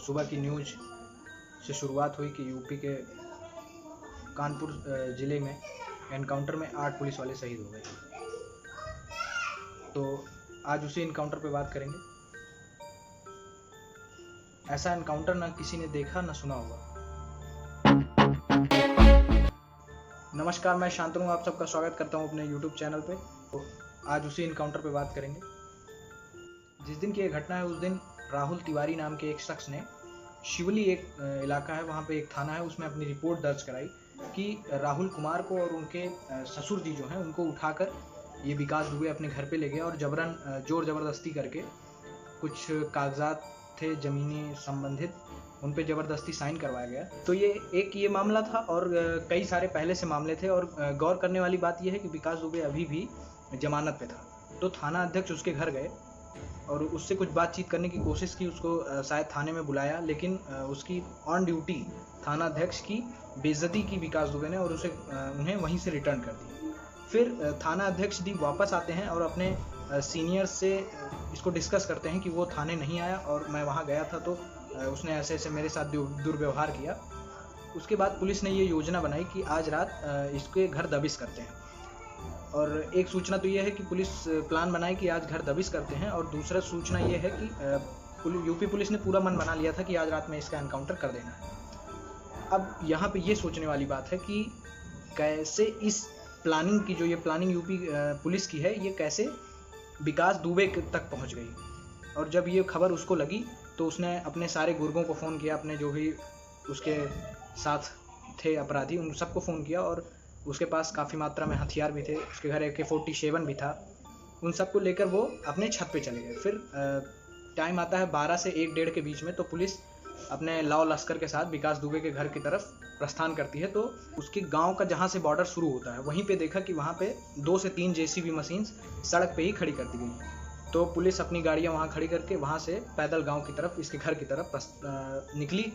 सुबह की न्यूज़ से शुरुआत हुई कि यूपी के कानपुर ज़िले में एनकाउंटर में 8 पुलिस वाले शहीद हो गए। तो आज उसी एनकाउंटर पे बात करेंगे। ऐसा एनकाउंटर ना किसी ने देखा ना सुना होगा। नमस्कार, मैं शांतनु आप सबका स्वागत करता हूं अपने YouTube चैनल पे। तो आज उसी एनकाउंटर पे बात करेंगे। जिस दिन की ये घटना है उस दिन राहुल तिवारी नाम के एक शख्स ने शिवली एक इलाका है, वहाँ पे एक थाना है, उसमें अपनी रिपोर्ट दर्ज कराई कि राहुल कुमार को और उनके ससुर जी जो हैं उनको उठाकर ये विकास दुबे अपने घर पे ले गया और जबरन जोर ज़बरदस्ती करके कुछ कागजात थे ज़मीनी संबंधित, उन पे ज़बरदस्ती साइन करवाया गया। तो ये मामला था और कई सारे पहले से मामले थे। और गौर करने वाली बात यह है कि विकास दुबे अभी भी जमानत पे था। तो थाना अध्यक्ष उसके घर गए और उससे कुछ बातचीत करने की कोशिश की, उसको शायद थाने में बुलाया, लेकिन उसकी ऑन ड्यूटी थाना अध्यक्ष की बेइज्जती की विकास दुबे ने और उन्हें वहीं से रिटर्न कर दी। फिर थाना अध्यक्ष जी वापस आते हैं और अपने सीनियर से इसको डिस्कस करते हैं कि वो थाने नहीं आया और मैं वहाँ गया था तो उसने ऐसे ऐसे मेरे साथ दुर्व्यवहार किया। उसके बाद पुलिस ने ये योजना बनाई कि आज रात इसके घर दबिश करते हैं। और एक सूचना तो ये है कि पुलिस प्लान बनाए कि आज घर दबिश करते हैं, और दूसरा सूचना ये है कि यूपी पुलिस ने पूरा मन बना लिया था कि आज रात में इसका एनकाउंटर कर देना है। अब यहाँ पे ये सोचने वाली बात है कि कैसे इस प्लानिंग की, जो ये प्लानिंग यूपी पुलिस की है, ये कैसे विकास दुबे तक पहुँच गई। और जब ये खबर उसको लगी तो उसने अपने सारे गुर्गों को फ़ोन किया, अपने जो भी उसके साथ थे अपराधी उन सबको फ़ोन किया, और उसके पास काफ़ी मात्रा में हथियार भी थे, उसके घर AK-47 भी था। उन सबको लेकर वो अपने छत पे चले गए। फिर टाइम आता है 12 से 1 डेढ़ के बीच में, तो पुलिस अपने लाव लश्कर के साथ विकास दुबे के घर की तरफ प्रस्थान करती है। तो उसके गांव का जहां से बॉर्डर शुरू होता है वहीं पे देखा कि वहां पे 2 से 3 JCB मशीन्स सड़क पे ही खड़ी कर दी गई। तो पुलिस अपनी गाड़ियां वहां खड़ी करके वहां से पैदल गांव की तरफ, इसके घर की तरफ निकली।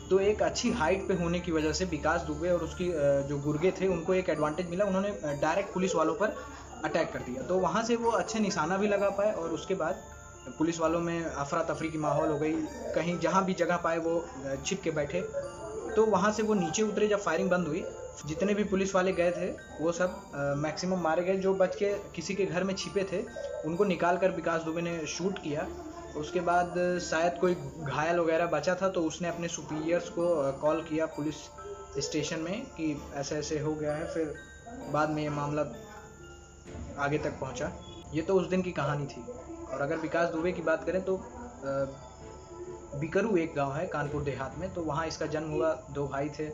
तो एक अच्छी हाइट पे होने की वजह से विकास दुबे और उसकी जो गुर्गे थे उनको एक एडवांटेज मिला, उन्होंने डायरेक्ट पुलिस वालों पर अटैक कर दिया। तो वहाँ से वो अच्छे निशाना भी लगा पाए और उसके बाद पुलिस वालों में अफरा तफरी की माहौल हो गई। कहीं जहाँ भी जगह पाए वो छिप के बैठे। तो वहाँ से वो नीचे उतरे। जब फायरिंग बंद हुई, जितने भी पुलिस वाले गए थे वो सब मैक्सिमम मारे गए। जो बच के किसी के घर में छिपे थे उनको निकाल कर विकास दुबे ने शूट किया। उसके बाद शायद कोई घायल वगैरह बचा था तो उसने अपने सुपीरियर्स को कॉल किया पुलिस स्टेशन में कि ऐसे ऐसे हो गया है। फिर बाद में ये मामला आगे तक पहुंचा। ये तो उस दिन की कहानी थी। और अगर विकास दुबे की बात करें तो बिकरू एक गांव है कानपुर देहात में, तो वहाँ इसका जन्म हुआ। 2 भाई थे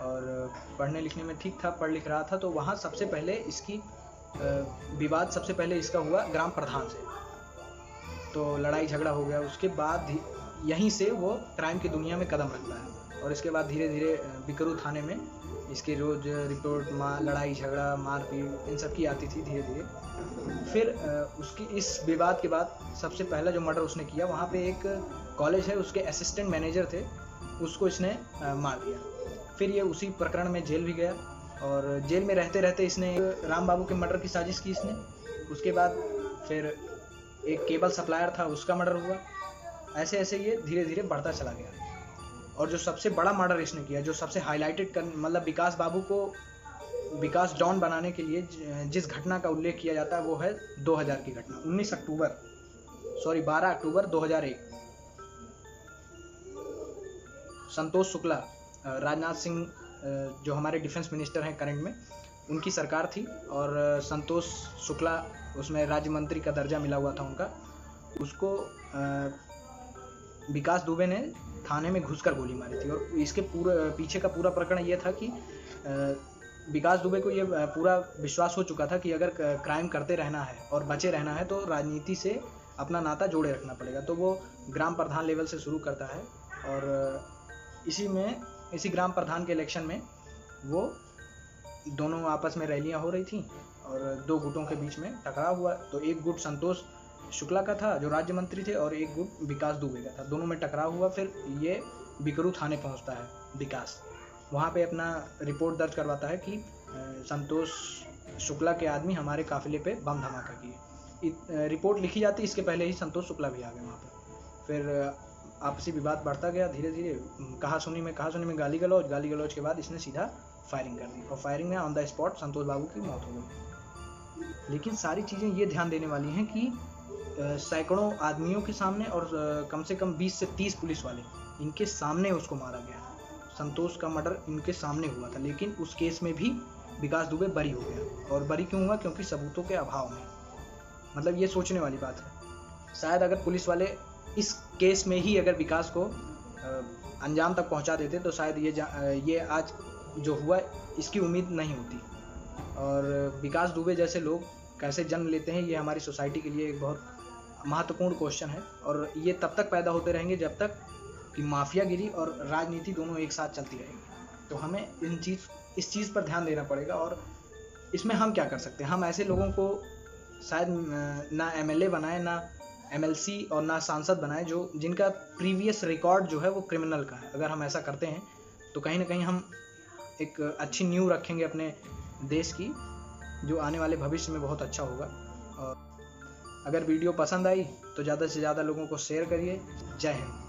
और पढ़ने लिखने में ठीक था, पढ़ लिख रहा था। तो वहाँ सबसे पहले इसकी विवाद सबसे पहले इसका हुआ ग्राम प्रधान से, तो लड़ाई झगड़ा हो गया। उसके बाद यहीं से वो क्राइम की दुनिया में कदम रखता है और इसके बाद धीरे धीरे बिकरू थाने में इसकी रोज़ रिपोर्ट, लड़ाई झगड़ा, मारपीट, इन सब की आती थी धीरे धीरे। फिर उसकी इस विवाद के बाद सबसे पहला जो मर्डर उसने किया, वहाँ पे एक कॉलेज है, उसके असिस्टेंट मैनेजर थे, उसको इसने मार दिया। फिर ये उसी प्रकरण में जेल भी गया और जेल में रहते रहते इसने राम बाबू के मर्डर की साजिश की इसने। उसके बाद फिर एक केबल सप्लायर था, उसका मर्डर हुआ। ऐसे ऐसे ये धीरे धीरे बढ़ता चला गया। और जो सबसे बड़ा मर्डर इसने किया, जो सबसे हाईलाइटेड कर, मतलब विकास बाबू को विकास डॉन बनाने के लिए जिस घटना का उल्लेख किया जाता है वो है 2000 की घटना। 12 अक्टूबर 2001 संतोष शुक्ला, राजनाथ सिंह जो हमारे डिफेंस मिनिस्टर हैं करंट में, उनकी सरकार थी और संतोष शुक्ला उसमें राज्य मंत्री का दर्जा मिला हुआ था उनका। उसको विकास दुबे ने थाने में घुसकर गोली मारी थी। और इसके पीछे का पूरा प्रकरण ये था कि विकास दुबे को ये पूरा विश्वास हो चुका था कि अगर क्राइम करते रहना है और बचे रहना है तो राजनीति से अपना नाता जोड़े रखना पड़ेगा। तो वो ग्राम प्रधान लेवल से शुरू करता है और इसी ग्राम प्रधान के इलेक्शन में वो दोनों आपस में रैलियां हो रही थी और 2 गुटों के बीच में टकराव हुआ। तो एक गुट संतोष शुक्ला का था जो राज्य मंत्री थे और एक गुट विकास दुबे का था, दोनों में टकराव हुआ। फिर ये बिकरू थाने पहुंचता है विकास, वहाँ पे अपना रिपोर्ट दर्ज करवाता है कि संतोष शुक्ला के आदमी हमारे काफिले पे बम धमाका किए। रिपोर्ट लिखी जाती, इसके पहले ही संतोष शुक्ला भी आ गए वहाँ पर। फिर आपसी विवाद बढ़ता गया धीरे धीरे, कहा सुनी में गाली गलौज के बाद इसने सीधा फायरिंग कर दी और फायरिंग में ऑन द स्पॉट संतोष बाबू की मौत हो गई। लेकिन सारी चीज़ें ये ध्यान देने वाली हैं कि सैकड़ों आदमियों के सामने और कम से कम 20 से 30 पुलिस वाले इनके सामने उसको मारा गया। संतोष का मर्डर इनके सामने हुआ था, लेकिन उस केस में भी विकास दुबे बरी हो गया। और बरी क्यों हुआ? क्योंकि सबूतों के अभाव में। मतलब ये सोचने वाली बात है। शायद अगर पुलिस वाले इस केस में ही अगर विकास को अंजाम तक पहुंचा देते तो शायद ये आज जो हुआ इसकी उम्मीद नहीं होती। और विकास दुबे जैसे लोग कैसे जन्म लेते हैं, ये हमारी सोसाइटी के लिए एक बहुत महत्वपूर्ण क्वेश्चन है। और ये तब तक पैदा होते रहेंगे जब तक कि माफियागिरी और राजनीति दोनों एक साथ चलती रहेगी। तो हमें इस चीज़ पर ध्यान देना पड़ेगा। और इसमें हम क्या कर सकते हैं? हम ऐसे लोगों को शायद ना MLA बनाए, ना MLC और ना सांसद बनाए जिनका प्रीवियस रिकॉर्ड जो है वो क्रिमिनल का है। अगर हम ऐसा करते हैं तो कहीं ना कहीं हम एक अच्छी नींव रखेंगे अपने देश की, जो आने वाले भविष्य में बहुत अच्छा होगा। और अगर वीडियो पसंद आई तो ज़्यादा से ज़्यादा लोगों को शेयर करिए। जय हिंद।